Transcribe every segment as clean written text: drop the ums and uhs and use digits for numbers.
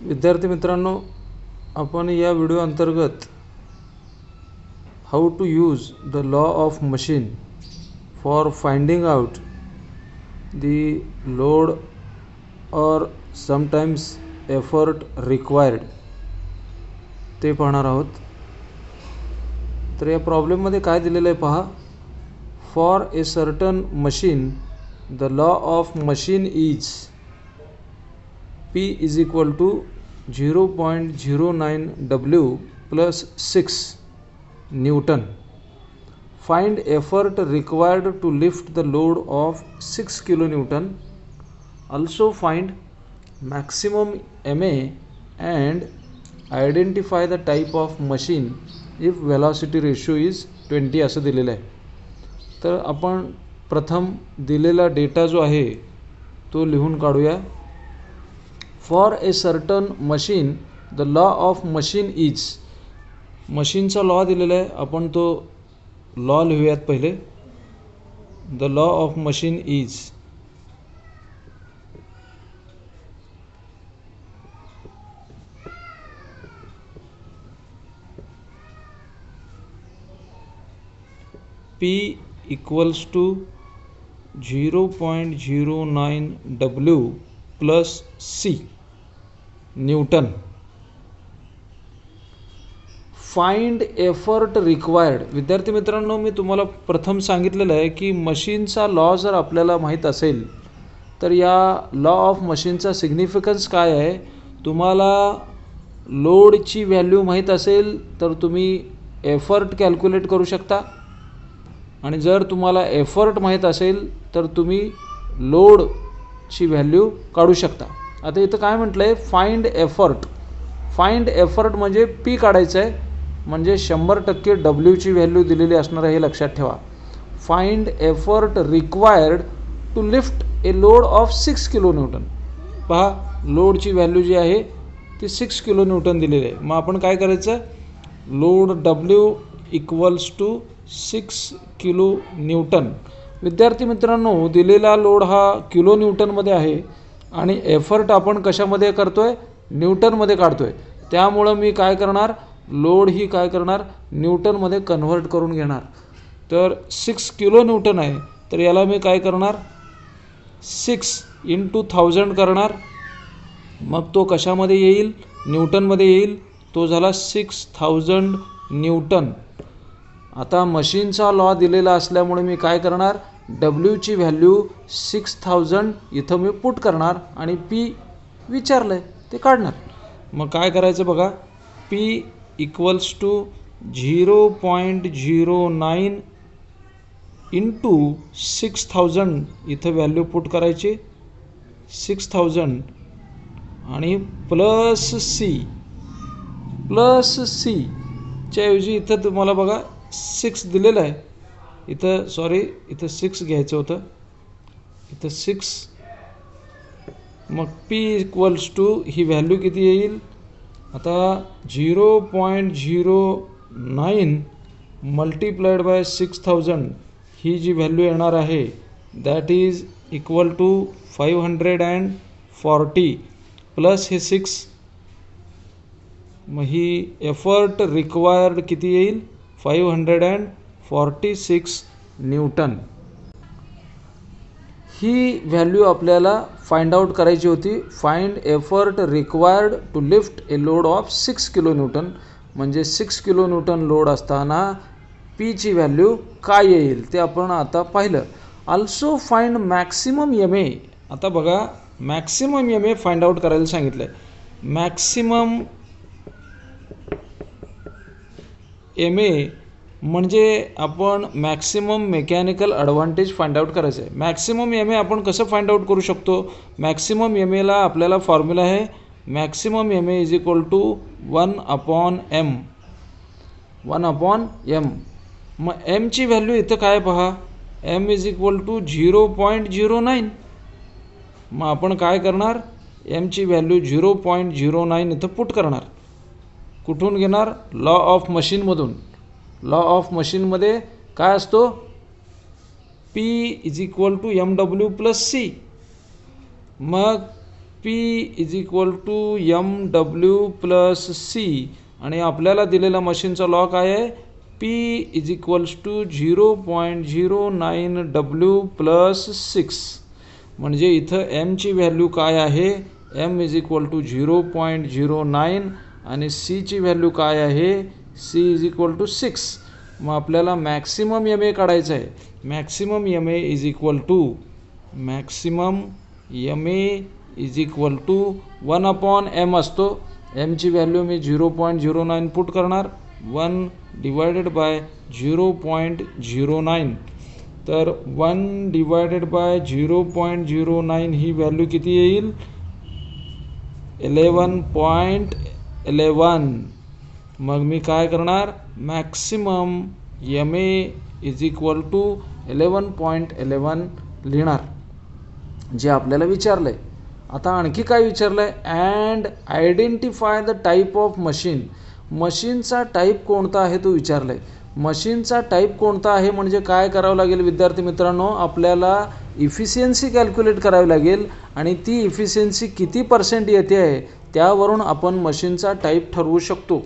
विद्यार्थी मित्रांनो, आपण या व्हिडिओ अंतर्गत how to use the law of machine for finding out the load or sometimes effort required ते पाहणार आहोत. तर या प्रॉब्लेममध्ये काय दिलेलं आहे पहा. For a certain machine the law of machine is P is equal to 0.09 W plus 6 Newton. Find effort required to lift the load of 6 kilonewton. Also find maximum MA and identify the type of machine if velocity ratio is 20 असं दिलेलं आहे. तर आपण प्रथम दिलेला data जो आहे तो लिहून काढूया. For a certain machine the law of machine is, मशीनचा लॉ दिलेला आहे, आपण तो लॉ लिहूयात पहिले. The law of machine is P equals to 0.09 W plus C newton. Find effort required. विद्यार्थी मित्रांनो, मी तुम्हाला प्रथम सांगितलेलं आहे की मशीनचा लॉ जर आपल्याला माहीत असेल तर या लॉ ऑफ मशीनचा सिग्निफिकन्स काय आहे. तुम्हाला लोडची व्हॅल्यू माहीत असेल तर तुम्ही एफर्ट कॅल्क्युलेट करू शकता, आणि जर तुम्हाला एफर्ट माहीत असेल तर तुम्ही लोडची व्हॅल्यू काढू शकता. आता इथं काय म्हटलं आहे, फाइंड एफर्ट. फाइंड एफर्ट म्हणजे पी काढायचं आहे, म्हणजे 100% डब्ल्यूची व्हॅल्यू दिलेली असणार आहे हे लक्षात ठेवा. Find effort required to lift a load of 6 kilonewton. पहा, लोडची व्हॅल्यू जी आहे ती 6 किलोन्यूटन दिलेली आहे. मग आपण काय करायचं, load W equals to 6 kilo newton. विद्यार्थी मित्रांनो, दिलेला लोड हा किलो न्यूटनमध्ये आहे आणि एफर्ट आपण कशामध्ये करतो आहे, न्यूटनमध्ये काढतो आहे. त्यामुळं मी काय करणार, लोड ही काय करणार, न्यूटनमध्ये कन्व्हर्ट करून घेणार. तर 6 किलो न्यूटन आहे, तर याला मी काय करणार, 6 × 1000 करणार. मग तो कशामध्ये येईल, न्यूटनमध्ये येईल. तो झाला 6000 न्यूटन. आता मशीनचा लॉ दिलेला असल्यामुळे मी काय करणार, डब्ल्यूची व्हॅल्यू 6000 इथं मी पुट करणार आणि पी विचारलं आहे ते काढणार. मग काय करायचं बघा, पी इक्वल्स टू 0.09 × 6000 इथं व्हॅल्यू पुट करायची 6000 आणि प्लस सी च्या ऐवजी इथं तुम्हाला बघा 6 दिलेलं आहे. इथं 6 घ्यायचं होतं, इथं 6. मग P इक्वल्स टू ही व्हॅल्यू किती येईल, आता 0.09 मल्टिप्लाइड बाय 6000 ही जी व्हॅल्यू येणार आहे that is equal to 540 plus हे 6. मग ही एफर्ट रिक्वायर्ड किती येईल, 546 न्यूटन. ही व्हॅल्यू आपल्याला फाइंड आउट करायची होती. Find effort required to lift a load of 6 kilo newton. म्हणजे 6 किलो न्यूटन लोड असताना पीची व्हॅल्यू काय येईल ते आपण आता पाहिलं. Also find maximum MA. आता बघा, मॅक्सिमम MA फाइंड आउट करायला सांगितलं आहे. मॅक्सिमम MA म्हणजे आपण maximum mechanical advantage find out करायचं आहे. मॅक्सिमम MA आपण कसं फाइंड आउट करू शकतो, मॅक्सिमम MAला आपल्याला फॉर्म्युला आहे, maximum MA is equal to 1/m. मग एमची व्हॅल्यू इथं काय पहा, M इज इक्वल टू 0.09. मग आपण काय करणार, एमची व्हॅल्यू 0.09 इथं पुट करणार. कुठून घेणार, लॉ ऑफ मशीनमधून. लॉ ऑफ मशीनमध्ये काय असतो, P is equal to MW plus C. मग P is equal to MW plus C आणि आपल्याला दिलेला मशीनचा लॉ काय आहे P is equals to 0.09W plus 6 म्हणजे इथं Mची व्हॅल्यू काय आहे M इज इक्वल टू 0.09 आणि C ची व्हॅल्यू काय आहे C इज इक्वल टू 6. मग आपल्याला मॅक्सिमम MA काढायचं आहे. Maximum MA is equal to is equal to 1/m असतो. Mची व्हॅल्यू मी 0.09 पुट करणार 1 डिवायडेड बाय 0.09 तर 1 डिवायडेड बाय 0.09 ही व्हॅल्यू किती येईल 11.11. मग मी काय करणार maximum MA is equal to 11.11 लिहिणार जे आपल्याला विचारलं आहे. आता आणखी काय विचारलं आहे and identify the type of machine. मशीनचा टाईप कोणता आहे तो विचारला आहे. मशीनचा टाईप कोणता आहे म्हणजे काय करावं लागेल विद्यार्थी मित्रांनो आपल्याला इफिशियन्सी कॅल्क्युलेट करावी लागेल आणि ती इफिशियन्सी किती % येते आहे त्यावरून आपण मशीनचा टाईप ठरवू शकतो.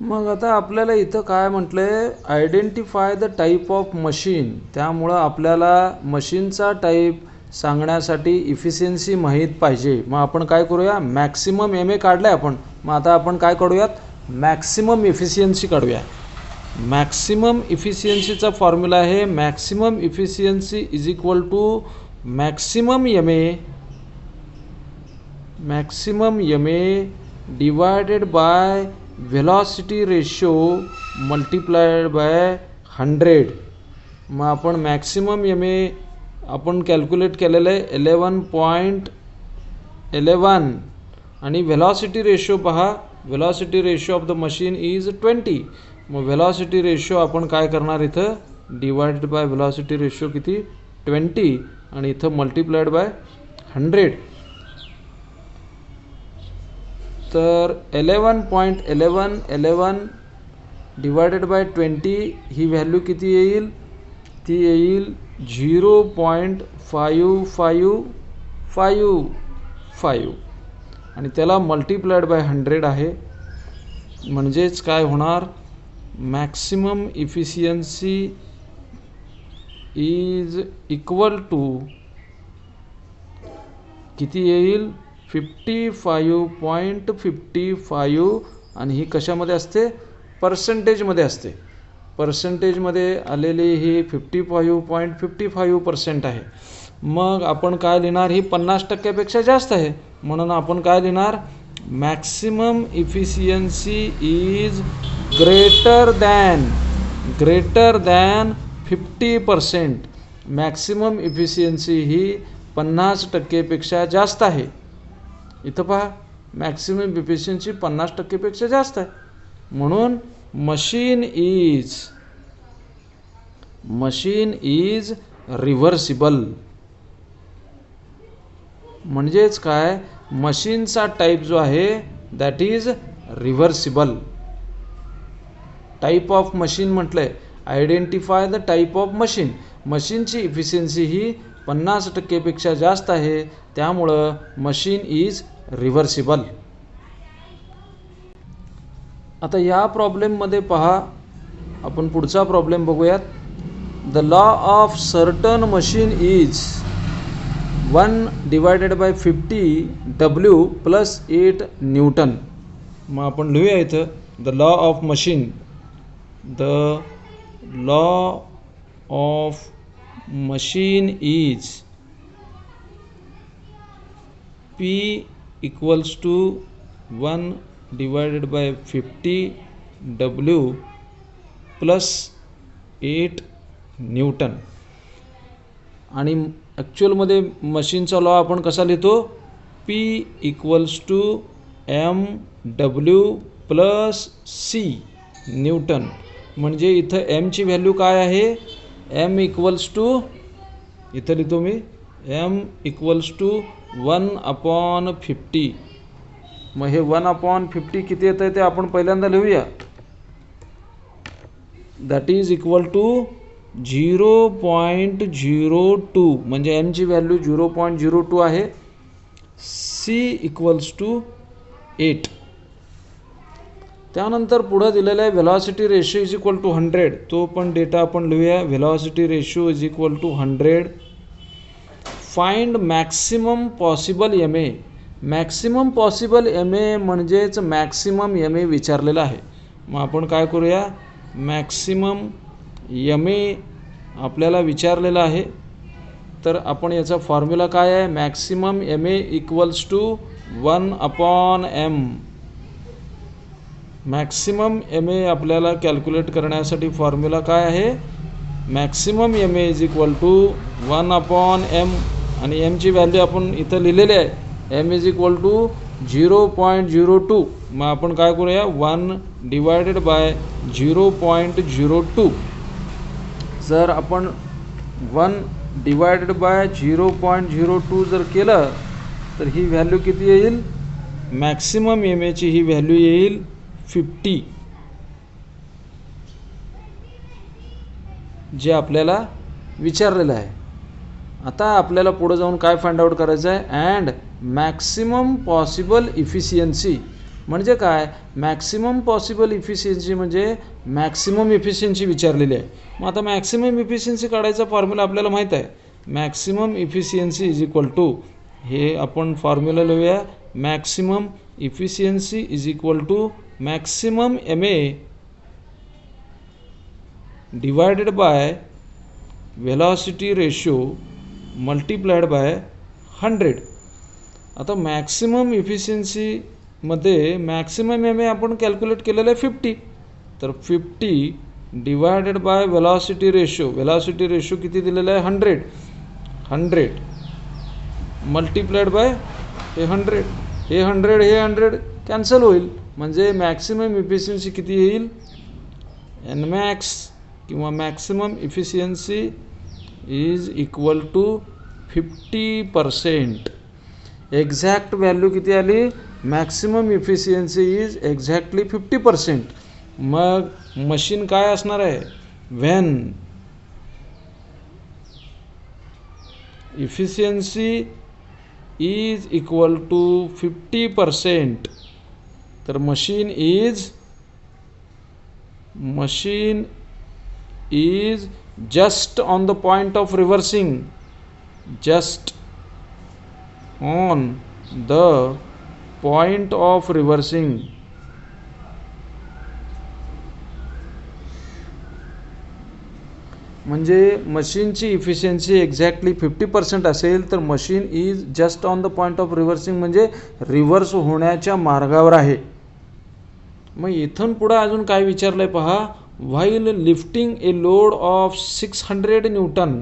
मग आता आपल्याला इथं काय म्हटलं आहे identify the type of machine. त्यामुळं आपल्याला मशीनचा टाईप सांगण्यासाठी इफिशियन्सी माहीत पाहिजे. मग आपण काय करूया मॅक्सिमम MA काढलं आहे आपण. मग आता आपण काय काढूयात मॅक्सिमम इफिशियन्सी काढूया. मॅक्सिमम इफिशियन्सीचा फॉर्म्युला आहे maximum efficiency is equal to maximum MA divided by velocity ratio multiplied by 100. मग आपण मॅक्सिमम MA आपण कॅल्क्युलेट केलेलं आहे 11.11 आणि व्हेलॉसिटी रेशो पहा velocity ratio of the machine is 20. मग व्हेलॉसिटी रेशो आपण काय करणार इथं डिवायडेड बाय व्हेलॉसिटी रेशो किती 20 आणि इथं मल्टिप्लाइड बाय 100. तर 11.11 डिवायडेड बाय 20 ही व्हॅल्यू किती येईल ती येईल 0.5555 आणि त्याला मल्टिप्लाइड बाय 100 आहे. म्हणजेच काय होणार maximum efficiency is equal to किती येईल 55.55 आणि ही कशामध्ये असते पर्सेंटेजमध्ये असते. पर्सेंटेजमध्ये आलेली ही 55.55% आहे. मग आपण काय लिहिणार ही 50% जास्त आहे म्हणून आपण काय लिहिणार maximum efficiency is greater than 50%. Maximum efficiency ही 50% जास्त आहे. इथं पहा मॅक्सिमम इफिशियन्सी 50% जास्त आहे म्हणून मशीन इज रिव्हर्सिबल. म्हणजेच काय मशीनचा टाईप जो आहे that is reversible. Type of machine म्हटलंय identify the type of machine. मशीनची इफिशियन्सी ही 50% जास्त आहे त्यामुळं मशीन इज रिव्हर्सिबल. आता या प्रॉब्लेममध्ये पहा आपण पुढचा प्रॉब्लेम बघूयात. The law of certain machine is 1 divided by 50 W plus 8 newton. मग आपण लिहूया इथं the law of machine. The law of machine is P equals to 1 divided by 50 W plus 8 newton. आणि ॲक्च्युअलमध्ये मशीनचा लॉ आपण कसा लिहितो P equals to MW plus C newton. म्हणजे इथं Mची व्हॅल्यू काय आहे M इक्वल्स टू इथं लिहितो मी M इक्वल्स टू 1/50. मग हे 1/50 किती येतं ते आपण पहिल्यांदा लिहूया. दॅट इज इक्वल टू 0.02 म्हणजे एमची व्हॅल्यू 0.02 आहे. C equals to 8. त्यानंतर पुढं दिलेलं आहे velocity ratio is equal to 100. तो पण डेटा आपण लिहूया. Velocity ratio is equal to 100. Find maximum possible M A. Maximum possible M A म्हणजेच मॅक्सिमम एम ए विचारलेलं आहे. मग आपण काय करूया, मॅक्सिमम एम ए आपल्याला विचारलेलं आहे. तर आपण याचा फॉर्म्युला काय आहे, maximum M A equals to 1/m. Maximum M A आपल्याला कॅल्क्युलेट करण्यासाठी फॉर्म्युला काय आहे, maximum M A is equal to 1/m. आणि एमची व्हॅल्यू आपण इथं लिहिलेली आहे, एम इज इक्वल टू 0.02. मग आपण काय करूया, 1/0.02. जर आपण 1/0.02 जर केलं तर ही व्हॅल्यू किती येईल, मॅक्सिमम एम एची ही व्हॅल्यू येईल 50, जे आपल्याला विचारलेलं आहे. आता आपल्याला पुढे जाऊन काय फाइंड आउट करायचं आहे, अँड मॅक्सिमम पॉसिबल इफिशियन्सी म्हणजे काय, मॅक्सिमम पॉसिबल इफिशियन्सी म्हणजे मॅक्सिमम इफिशियन्सी विचारलेली आहे. मग आता मॅक्सिमम इफिशियन्सी काढायचा फॉर्म्युला आपल्याला माहीत आहे, maximum efficiency is equal to, हे आपण फॉर्म्युला लिहूया, maximum efficiency is equal to maximum M A divided by velocity ratio multiplied by 100. आता मॅक्सिमम इफिशियन्सीमध्ये मॅक्सिमम एम ए आपण कॅल्क्युलेट केलेलं आहे 50. तर 50 divided by velocity ratio, velocity ratio किती दिलेला आहे 100 मल्टिप्लाइड बाय हे 100, हे 100 कॅन्सल होईल. म्हणजे मॅक्सिमम इफिशियन्सी किती येईल, एन मॅक्स किंवा maximum efficiency is equal to 50%. Exact value किती आली, मॅक्सिमम इफिशियन्सी इज एक्झॅक्टली 50%. मग मशीन काय असणार आहे, when efficiency is equal to 50%, तर machine is just on the point of reversing, just on the point of reversing. म्हणजे मशीनची efficiency exactly 50% असेल तर machine is just on the point of reversing म्हणजे रिव्हर्स होण्याच्या मार्गावर आहे. मग इथून पुढे अजून काय विचारलंय पहा, while lifting a load of 600 Newton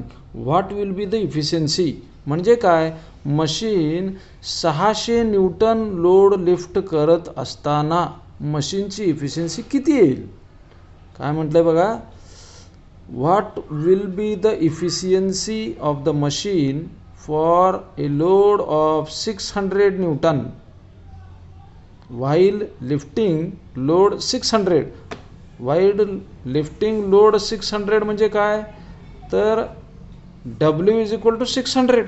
what will be the efficiency. म्हणजे काय, मशीन 600 न्यूटन लोड लिफ्ट करत असताना मशीनची इफिशियन्सी किती येईल. काय म्हटलंय बघा, what will be the efficiency of the machine for a load of 600 Newton while lifting load 600. while lifting load 600 म्हणजे काय, तर W इज इक्वल टू 600.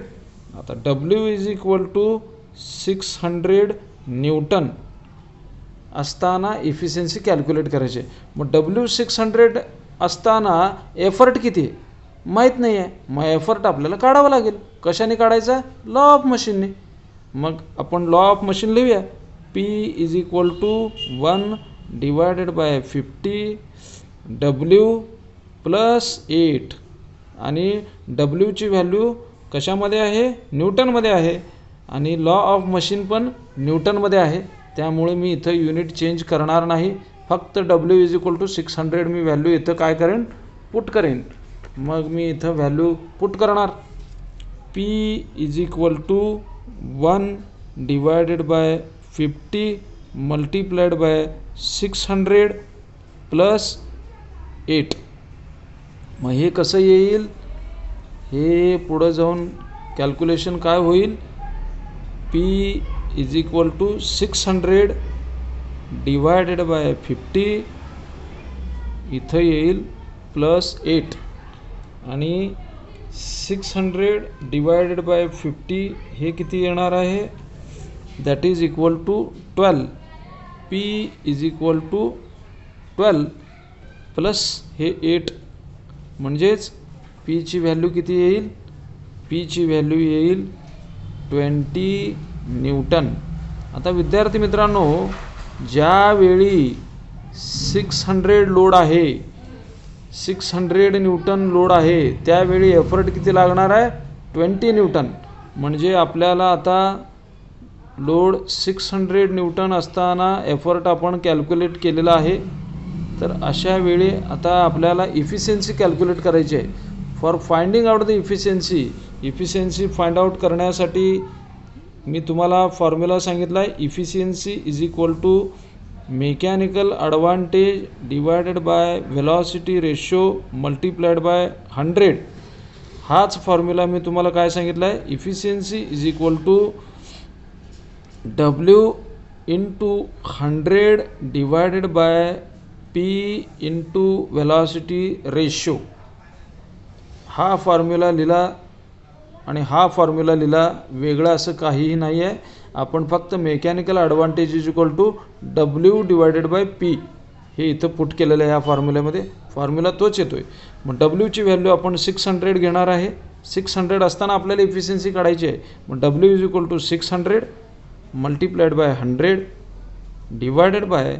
आता W is equal to 600 newton असताना इफिशियन्सी कॅल्क्युलेट करायची. मग W 600 असताना effort किती आहे माहीत नाही आहे, मग एफर्ट आपल्याला काढावा लागेल. कशाने काढायचा, लॉ ऑफ मशीनने. मग आपण लॉ ऑफ मशीन लिहूया, P is equal to 1 divided by 50 W plus 8. आणि Wची व्हॅल्यू कशामध्ये आहे, न्यूटनमध्ये आहे, आणि लॉ ऑफ मशीन पण न्यूटनमध्ये आहे. त्यामुळे मी इथं युनिट चेंज करणार नाही, फक्त W इज इक्वल टू 600 मी व्हॅल्यू इथं काय करेन, पुट करेन. मग मी इथं व्हॅल्यू पुट करणार, P is equal to 1 divided by 50 multiplied by 600 plus 8. मग हे कसं येईल, हे पुढं जाऊन कॅल्क्युलेशन काय होईल, P is equal to 600 divided by 50 इथं येईल प्लस 8. आणि 600 डिवायडेड बाय 50 हे किती येणार आहे, that is equal to 12. P is equal to 12 plus हे 8, म्हणजेच P ची व्हॅल्यू किती येईल, P ची व्हॅल्यू येईल 20 न्यूटन. आता विद्यार्थी मित्रांनो, ज्यावेळी 600 लोड आहे, 600 न्यूटन लोड आहे, त्यावेळी एफर्ट किती लागणार आहे, 20 न्यूटन. म्हणजे आपल्याला आता लोड 600 न्यूटन असताना एफर्ट आपण कॅल्क्युलेट केलेला आहे. तर अशा वेळी आता आपल्याला इफिशियन्सी कॅल्क्युलेट करायची आहे. For finding out the efficiency find out करण्यासाठी मी तुम्हाला फॉर्म्युला सांगितला आहे. Efficiency is equal to mechanical advantage divided by velocity ratio multiplied by 100. हाच फॉर्म्युला मी तुम्हाला काय सांगितला आहे, efficiency is equal to W into 100 divided by P into velocity ratio. हा फॉर्म्युला लिहिला आणि हा फॉर्म्युला लिहिला, वेगळं असं काहीही नाही आहे. आपण फक्त mechanical advantage is equal to W divided by P हे इथं पुट केलेलं आहे. ह्या फॉर्म्युल्यामध्ये फॉर्म्युला तोच येतो आहे. मग Wची व्हॅल्यू आपण 600 घेणार आहे. 600 असताना आपल्याला इफिशियन्सी काढायची आहे. मग W is equal to 600 multiplied by 100 divided by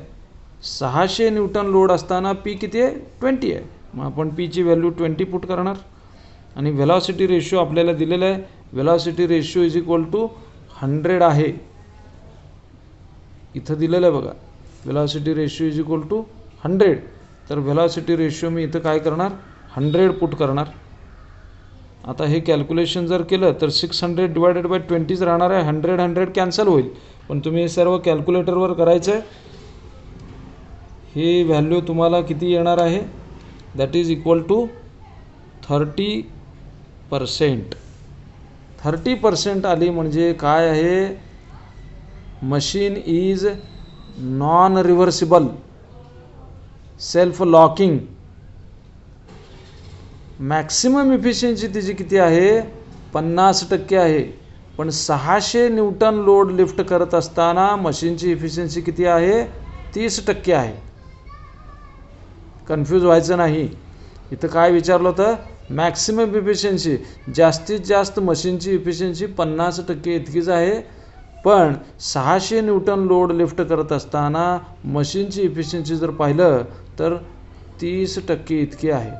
600 newton load असताना P किती आहे, 20 आहे. मग आपण P ची व्हॅल्यू 20 पुट करणार. आणि व्हेलॉसिटी रेशो आपल्याला दिलेला आहे. Velocity ratio is equal to 100 आहे, इथं दिलेलं आहे बघा. Velocity ratio is equal to 100. तर व्हेलॉसिटी रेशो मी इथं काय करणार, 100 पुट करणार. आता हे कॅल्क्युलेशन जर केलं तर 600 डिवायडेड बाय 20 राहणार आहे. 100 कॅन्सल होईल, पण तुम्ही हे सर्व कॅल्क्युलेटरवर करायचं आहे. हे व्हॅल्यू तुम्हाला किती येणार आहे, दॅट इज इक्वल टू 30%. 30% आली म्हणजे काय आहे, machine is non reversible, self locking. Maximum efficiency तिची किती आहे, 50% आहे. पण 600 न्यूटन लोड लिफ्ट करत असताना मशीनची इफिशियन्सी किती आहे, 30% आहे. कन्फ्यूज व्हायचं नाही. इथं काय विचारलं होतं, मॅक्सिमम इफिशियन्सी, जास्तीत जास्त मशीनची इफिशियन्सी 50% इतकीच आहे. पण 600 न्यूटन लोड लिफ्ट करत असताना मशीनची इफिशियन्सी जर पाहिलं तर 30% इतकी आहे.